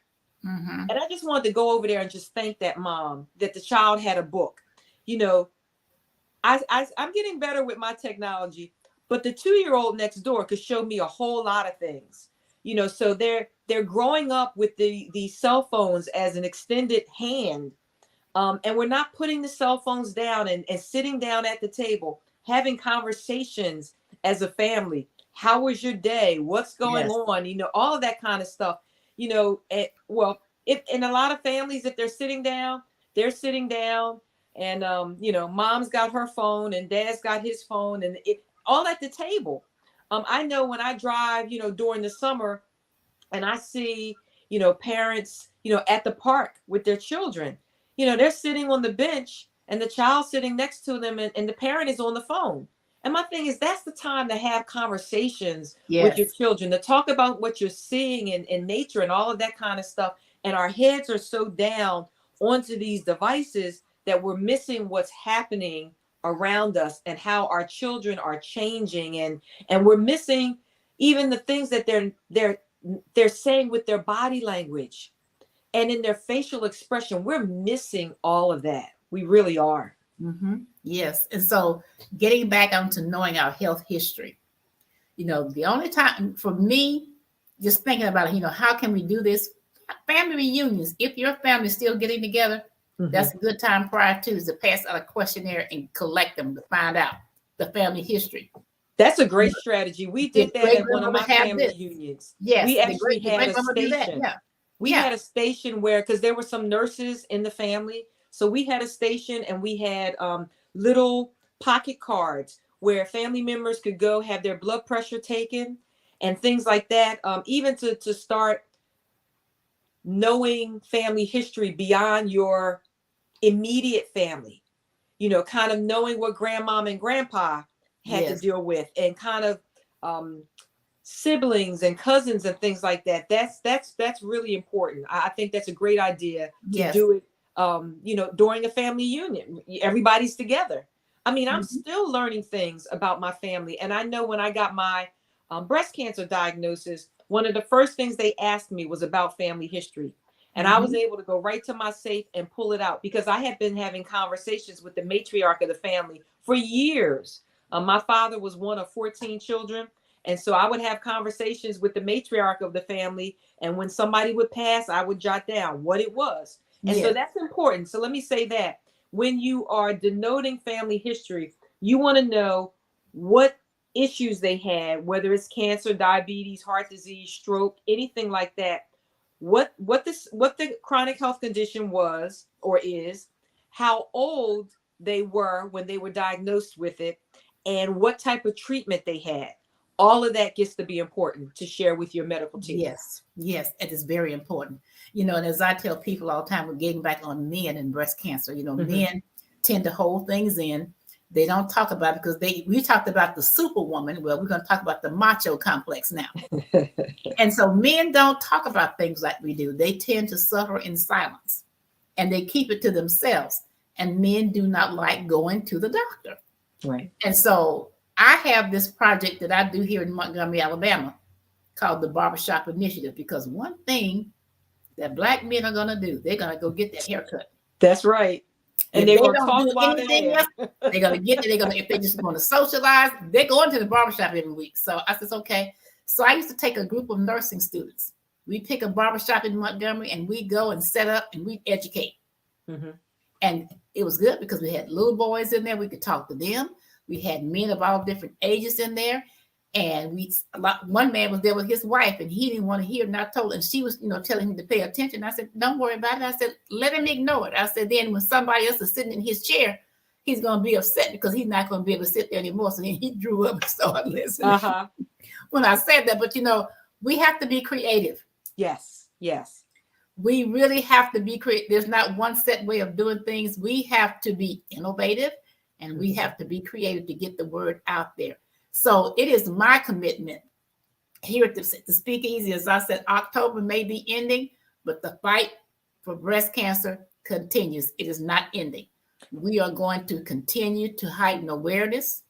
A: Mhm.
B: And I just wanted to go over there and just thank that mom that the child had a book. You know, I'm getting better with my technology, but the 2-year-old next door could show me a whole lot of things. So they're growing up with these cell phones as an extended hand, and we're not putting the cell phones down and sitting down at the table, having conversations as a family. How was your day? What's going
A: Yes.
B: on? All of that kind of stuff. Well, if in a lot of families, if they're sitting down, and mom's got her phone and dad's got his phone, and all at the table. I know when I drive, during the summer, and I see, parents, at the park with their children, they're sitting on the bench and the child sitting next to them, and the parent is on the phone. And my thing is, that's the time to have conversations with your
A: Yes.
B: children, to talk about what you're seeing in nature and all of that kind of stuff. And our heads are so down onto these devices that we're missing what's happening around us and how our children are changing, and we're missing even the things that they're saying with their body language and in their facial expression. We're missing all of that. We really are.
A: Yes. And so getting back onto knowing our health history, the only time for me, just thinking about it, how can we do this? Family reunions. If your family's still getting together, that's a good time prior to pass out a questionnaire and collect them to find out the family history.
B: That's a great strategy. We did that
A: great
B: at one of my family reunions.
A: Yes,
B: we actually
A: the
B: had a
A: grandmama do that.
B: station.
A: Yeah.
B: We had a station where, because there were some nurses in the family, so we had a station, and we had little pocket cards where family members could go have their blood pressure taken and things like that. Even to start knowing family history beyond your immediate family, kind of knowing what grandmom and grandpa had to deal with, and kind of siblings and cousins and things like that. That's really important. I think that's a great idea to do it, during a family union. Everybody's together. I mean, I'm still learning things about my family. And I know when I got my breast cancer diagnosis, one of the first things they asked me was about family history. And I was able to go right to my safe and pull it out, because I had been having conversations with the matriarch of the family for years. My father was one of 14 children. And so I would have conversations with the matriarch of the family. And when somebody would pass, I would jot down what it was. And so that's important. So let me say that when you are denoting family history, you want to know what issues they had, whether it's cancer, diabetes, heart disease, stroke, anything like that. What the chronic health condition was or is, how old they were when they were diagnosed with it, and what type of treatment they had. All of that gets to be important to share with your medical team.
A: Yes, it is very important. And as I tell people all the time, we're getting back on men and breast cancer. Men tend to hold things in. They don't talk about it because we talked about the superwoman. Well, we're going to talk about the macho complex now. And so men don't talk about things like we do. They tend to suffer in silence, and they keep it to themselves. And men do not like going to the doctor.
B: Right.
A: And so I have this project that I do here in Montgomery, Alabama, called the Barbershop Initiative, because one thing that Black men are going to do, they're going to go get that haircut.
B: That's right. And they're going to talk while they're there.
A: They're going to get it. If they just want to socialize, they're going to the barbershop every week. So I said, okay. So I used to take a group of nursing students. We pick a barbershop in Montgomery, and we go and set up and we educate. And it was good because we had little boys in there. We could talk to them. We had men of all different ages in there. And one man was there with his wife, and he didn't want to hear. And I told him, and she was, telling him to pay attention. I said, don't worry about it. I said, let him ignore it. I said, then when somebody else is sitting in his chair, he's going to be upset because he's not going to be able to sit there anymore. So then he drew up and started listening when I said that. But, we have to be creative.
B: Yes.
A: We really have to be creative. There's not one set way of doing things. We have to be innovative, and we have to be creative to get the word out there. So it is my commitment here at the Speakeasy. As I said, October may be ending, but the fight for breast cancer continues. It is not ending. We are going to continue to heighten awareness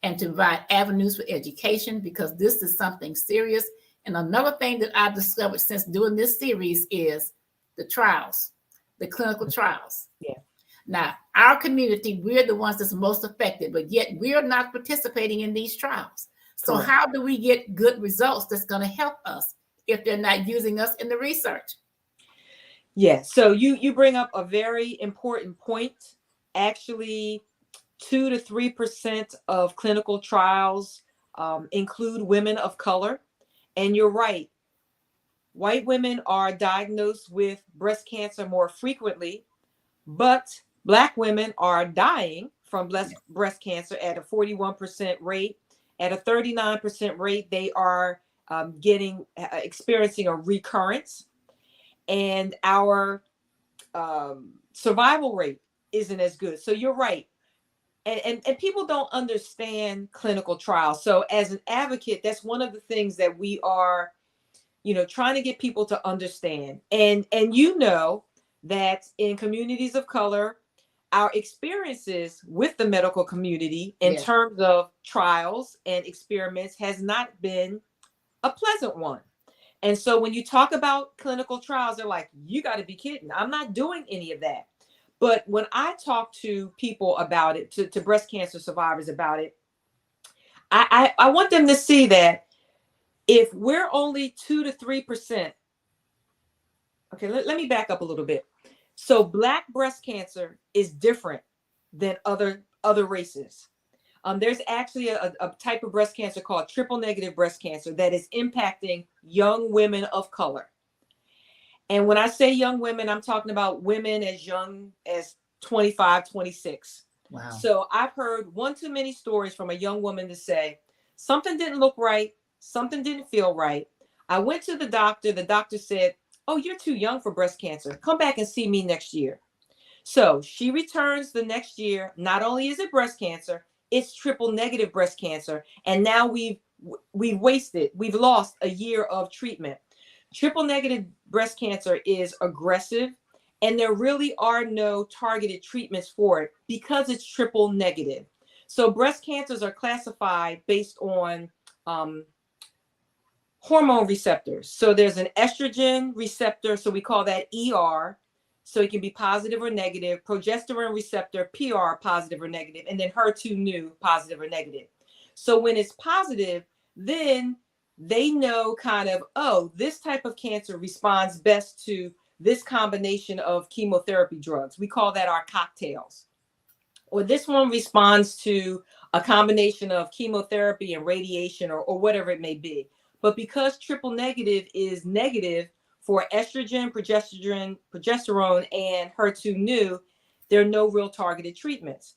A: and to provide avenues for education, because this is something serious. And another thing that I've discovered since doing this series is the trials, the clinical trials. Now, our community, we're the ones that's most affected, but yet we're not participating in these trials. So how do we get good results that's going to help us if they're not using us in the research?
B: Yes. So you bring up a very important point. Actually, 2 to 3% of clinical trials include women of color. And you're right. White women are diagnosed with breast cancer more frequently, but Black women are dying from breast cancer at a 41% rate. At a 39% rate, they are experiencing a recurrence. And our survival rate isn't as good. So you're right. And people don't understand clinical trials. So as an advocate, that's one of the things that we are, trying to get people to understand. And that in communities of color, our experiences with the medical community in
A: Yes.
B: terms of trials and experiments has not been a pleasant one. And so when you talk about clinical trials, they're like, you got to be kidding. I'm not doing any of that. But when I talk to people about it, to breast cancer survivors about it, I want them to see that if we're only 2 to 3%, okay, let me back up a little bit. So Black breast cancer is different than other races. There's actually a type of breast cancer called triple negative breast cancer that is impacting young women of color. And when I say young women, I'm talking about women as young as 25, 26.
A: Wow.
B: So I've heard one too many stories from a young woman to say, something didn't look right, something didn't feel right. I went to the doctor. The doctor said, oh, you're too young for breast cancer. Come back and see me next year. So she returns the next year. Not only is it breast cancer, it's triple negative breast cancer. And now we've lost a year of treatment. Triple negative breast cancer is aggressive, and there really are no targeted treatments for it because it's triple negative. So breast cancers are classified based on hormone receptors. So there's an estrogen receptor, so we call that ER. So it can be positive or negative, progesterone receptor, PR, positive or negative, and then HER2 new, positive or negative. So when it's positive, then they know kind of, oh, this type of cancer responds best to this combination of chemotherapy drugs. We call that our cocktails. Or this one responds to a combination of chemotherapy and radiation or whatever it may be. But because triple negative is negative for estrogen, progesterone, and HER2 new, there are no real targeted treatments.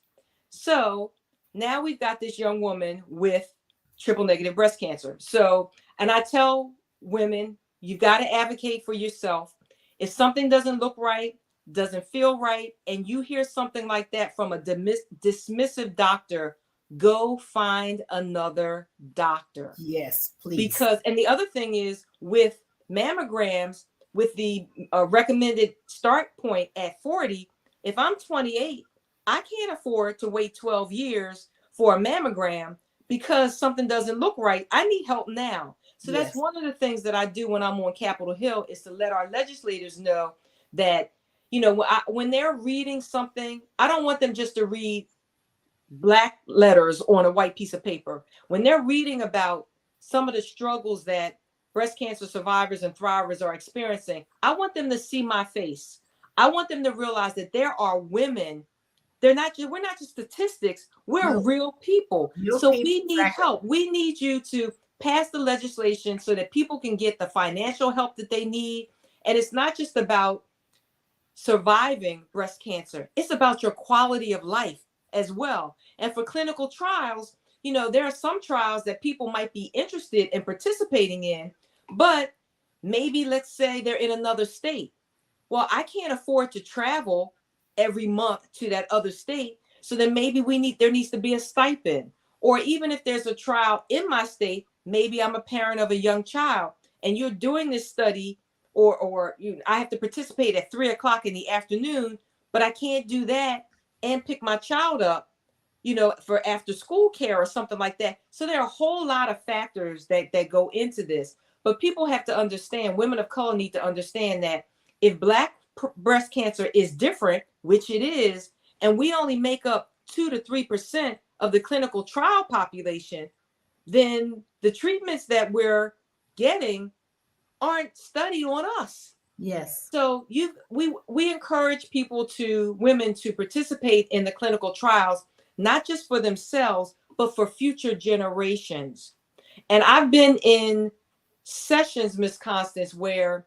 B: So now we've got this young woman with triple negative breast cancer. So, and I tell women, you've got to advocate for yourself. If something doesn't look right, doesn't feel right, and you hear something like that from a dismissive doctor, go find another doctor.
A: Yes, please.
B: Because, and the other thing is with mammograms, with the recommended start point at 40, if I'm 28, I can't afford to wait 12 years for a mammogram because something doesn't look right. I need help now. So
A: Yes.
B: That's one of the things that I do when I'm on Capitol Hill, is to let our legislators know that, you know, when they're reading something, I don't want them just to read Black letters on a white piece of paper. When they're reading about some of the struggles that breast cancer survivors and thrivers are experiencing, I want them to see my face. I want them to realize that there are women. We're not just statistics. We're real people. So we need help. We need you to pass the legislation so that people can get the financial help that they need. And it's not just about surviving breast cancer. It's about your quality of life as well. And for clinical trials, you know, there are some trials that people might be interested in participating in, but maybe let's say they're in another state. Well, I can't afford to travel every month to that other state. So then maybe there needs to be a stipend. Or even if there's a trial in my state, maybe I'm a parent of a young child and you're doing this study, or I have to participate at 3:00 in the afternoon, but I can't do that and pick my child up, you know, for after school care or something like that. So there are a whole lot of factors that go into this. But people have to understand, women of color need to understand that if Black breast cancer is different, which it is, and we only make up 2 to 3% of the clinical trial population, then the treatments that we're getting aren't studied on us.
A: Yes.
B: So we encourage women to participate in the clinical trials, not just for themselves, but for future generations. And I've been in sessions, Ms. Constance, where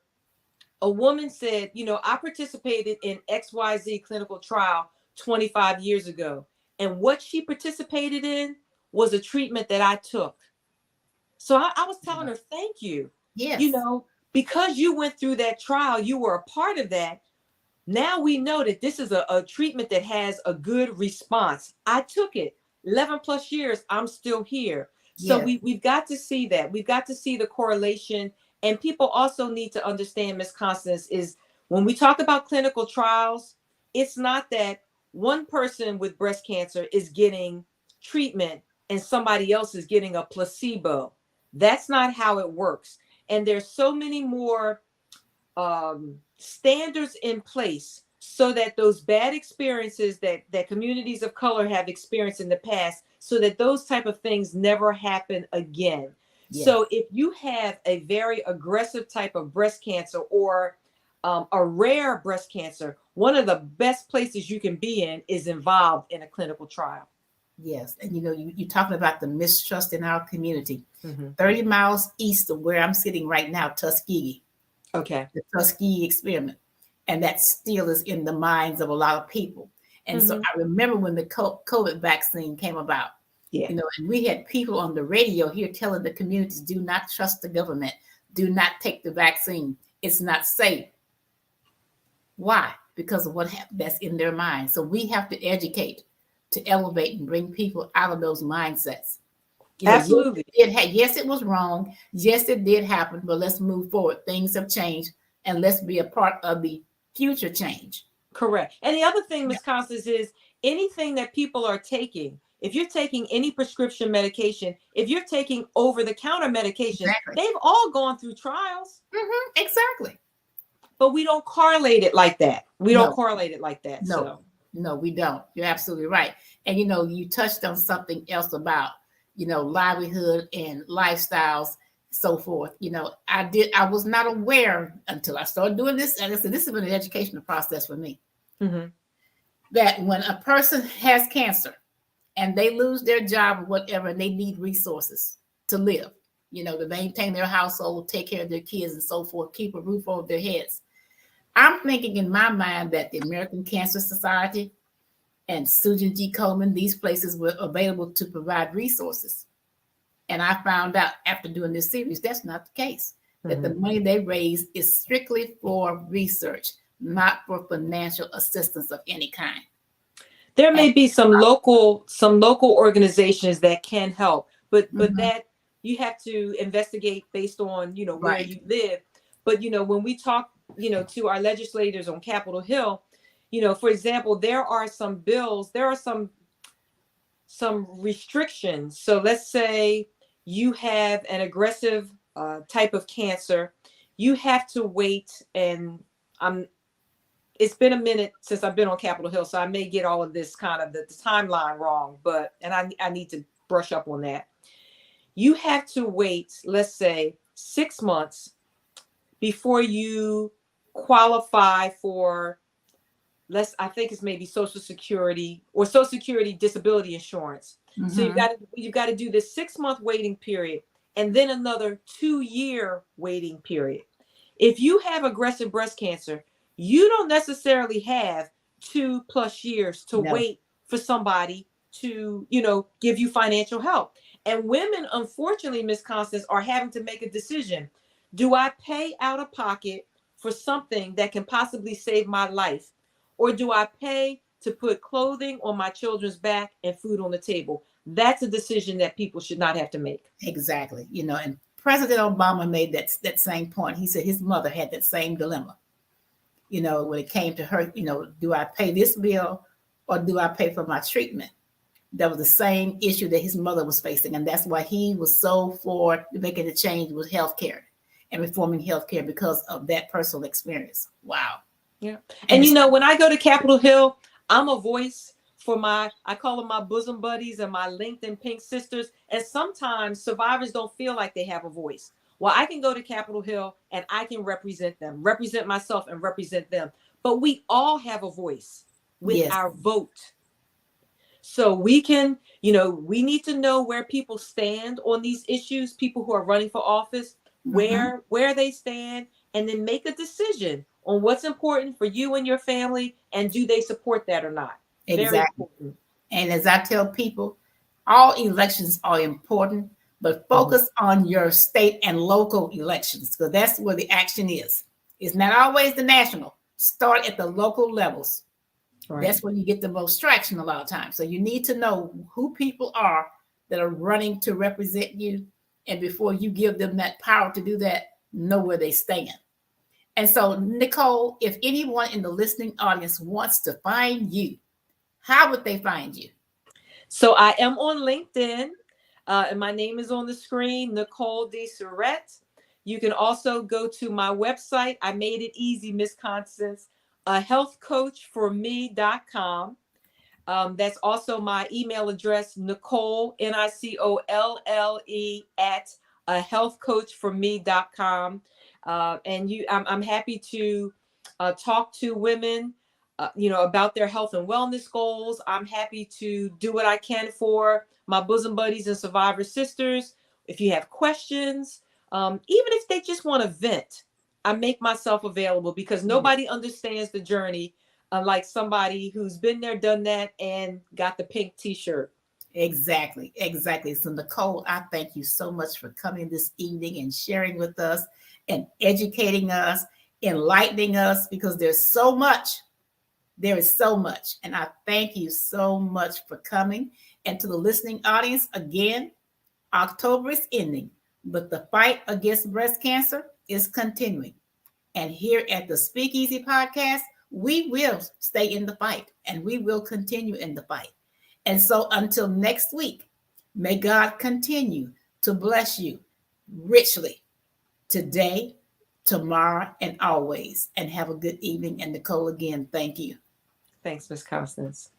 B: a woman said, you know, I participated in XYZ clinical trial 25 years ago. And what she participated in was a treatment that I took. So I was telling her, thank you.
A: Yes.
B: You know, because you went through that trial, you were a part of that. Now we know that this is a treatment that has a good response. I took it 11 plus years. I'm still here. So we've got to see that. We've got to see the correlation. And people also need to understand, Ms. Constance, is when we talk about clinical trials, it's not that one person with breast cancer is getting treatment and somebody else is getting a placebo. That's not how it works. And there's so many more standards in place so that those bad experiences that communities of color have experienced in the past, so that those type of things never happen again.
A: Yes.
B: So if you have a very aggressive type of breast cancer, or a rare breast cancer, one of the best places you can be in is involved in a clinical trial.
A: Yes. And you're talking about the mistrust in our community.
B: Mm-hmm.
A: 30 miles east of where I'm sitting right now, Tuskegee.
B: Okay.
A: The Tuskegee experiment. And that still is in the minds of a lot of people. And so I remember when the COVID vaccine came about,
B: Yeah.
A: And we had people on the radio here telling the communities, do not trust the government. Do not take the vaccine. It's not safe. Why? Because of that's in their mind. So we have to educate, to elevate and bring people out of those mindsets.
B: Absolutely.
A: Yes, it was wrong. Yes, it did happen, but let's move forward. Things have changed, and let's be a part of the future change.
B: Correct. And the other thing, Ms. Constance, is anything that people are taking, if you're taking any prescription medication, if you're taking over-the-counter medication,
A: Exactly.
B: they've all gone through trials.
A: Exactly.
B: But we don't correlate it like that. We
A: No.
B: don't correlate it like that.
A: No.
B: So.
A: No, we don't. You're absolutely right. And, you touched on something else about, livelihood and lifestyles, so forth. I was not aware until I started doing this. And I said, this has been an educational process for me.
B: Mm-hmm.
A: That when a person has cancer and they lose their job or whatever, and they need resources to live, to maintain their household, take care of their kids and so forth, keep a roof over their heads. I'm thinking in my mind that the American Cancer Society and Susan G. Komen, these places were available to provide resources. And I found out after doing this series, that's not the case. That the money they raise is strictly for research, not for financial assistance of any kind.
B: There may be some local organizations that can help, but that you have to investigate based on, where you live. But, when we talk, to our legislators on Capitol Hill, for example, there are some bills, there are some restrictions. So let's say you have an aggressive type of cancer, you have to wait, and it's been a minute since I've been on Capitol Hill, so I may get all of this kind of the timeline wrong, and I need to brush up on that. You have to wait, let's say, 6 months before you qualify for, I think it's maybe Social Security or Social Security disability insurance. So you've got to do this 6-month waiting period and then another 2-year waiting period. If you have aggressive breast cancer, you don't necessarily have 2+ years to wait for somebody to, give you financial help. And women, unfortunately, Ms. Constance, are having to make a decision. Do I pay out of pocket for something that can possibly save my life? Or do I pay to put clothing on my children's back and food on the table? That's a decision that people should not have to make.
A: Exactly. And President Obama made that same point. He said his mother had that same dilemma. When it came to her, do I pay this bill or do I pay for my treatment? That was the same issue that his mother was facing. And that's why he was so for making the change with healthcare and reforming healthcare, because of that personal experience. Wow.
B: Yeah. And when I go to Capitol Hill, I'm a voice for I call them my bosom buddies and my LinkedIn Pink sisters. And sometimes survivors don't feel like they have a voice. Well, I can go to Capitol Hill and I can represent them, represent myself and represent them. But we all have a voice with our vote. So we can, we need to know where people stand on these issues, people who are running for office, where they stand, and then make a decision on what's important for you and your family, and do they support that or not.
A: Exactly.
B: Very important.
A: And as I tell people, all elections are important, but focus on your state and local elections, because that's where the action is. It's not always the national. Start at the local levels. Right. That's where you get the most traction a lot of times. So you need to know who people are that are running to represent you. And before you give them that power to do that, know where they stand. And so, Nicolle, if anyone in the listening audience wants to find you, how would they find you?
B: So I am on LinkedIn, and my name is on the screen, Nicolle D Surratt. You can also go to my website. I made it easy, Miss Constance, healthcoachforme.com. That's also my email address, Nicolle, Nicolle at healthcoachforme.com. I'm happy to talk to women, about their health and wellness goals. I'm happy to do what I can for my bosom buddies and survivor sisters. If you have questions, even if they just want to vent, I make myself available because nobody understands the journey like somebody who's been there, done that, and got the pink t-shirt.
A: Exactly, exactly. So, Nicolle, I thank you so much for coming this evening and sharing with us and educating us, enlightening us, because there's so much. There is so much. And I thank you so much for coming. And to the listening audience, again, October is ending, but the fight against breast cancer is continuing. And here at the Speakeasy Podcast, we will stay in the fight and we will continue in the fight. And so until next week, may God continue to bless you richly today, tomorrow, and always. And have a good evening. And Nicolle, again, thank you.
B: Thanks, Miss Constance.